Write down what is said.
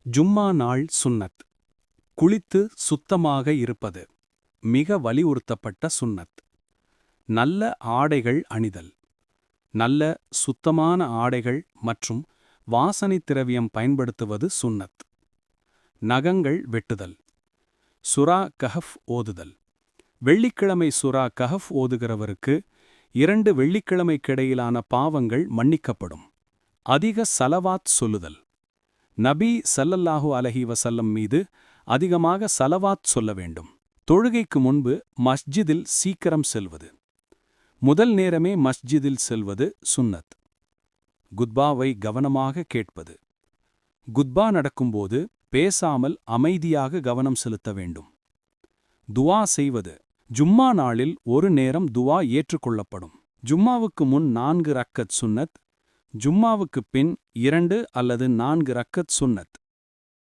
ஜும்மா நாள் சுன்னத். குளித்து சுத்தமாக இருப்பது மிக வலியுறுத்தப்பட்ட சுன்னத். நல்ல ஆடைகள் அணிதல். நல்ல சுத்தமான ஆடைகள் மற்றும் வாசனைத் திரவியம் பயன்படுத்துவது சுன்னத். நகங்கள் வெட்டுதல். சுரா கஹஃப் ஓதுதல். வெள்ளிக்கிழமை சுரா கஹஃப் ஓதுகிறவருக்கு 2 வெள்ளிக்கிழமைக்கிடையிலான பாவங்கள் மன்னிக்கப்படும். அதிக சலவாத் சொல்லுதல். நபி ஸல்லல்லாஹு அலைஹி வஸல்லம் மீது அதிகமாக சலவாத் சொல்ல வேண்டும். தொழுகைக்கு முன்பு மஸ்ஜிதில் சீக்கிரம் செல்வது. முதல் நேரமே மஸ்ஜிதில் செல்வது சுன்னத். குத்பாவை கவனமாக கேட்பது. குத்பா நடக்கும்போது பேசாமல் அமைதியாக கவனம் செலுத்த வேண்டும். துவா செய்வது. ஜும்மா நாளில் ஒரு நேரம் துவா ஏற்றுக்கொள்ளப்படும். ஜும்மாவுக்கு முன் 4 ரக்கத் சுன்னத். ஜும்மாவுக்குப் பின் 2 அல்லது 4 ரக்கத் சுன்னத்.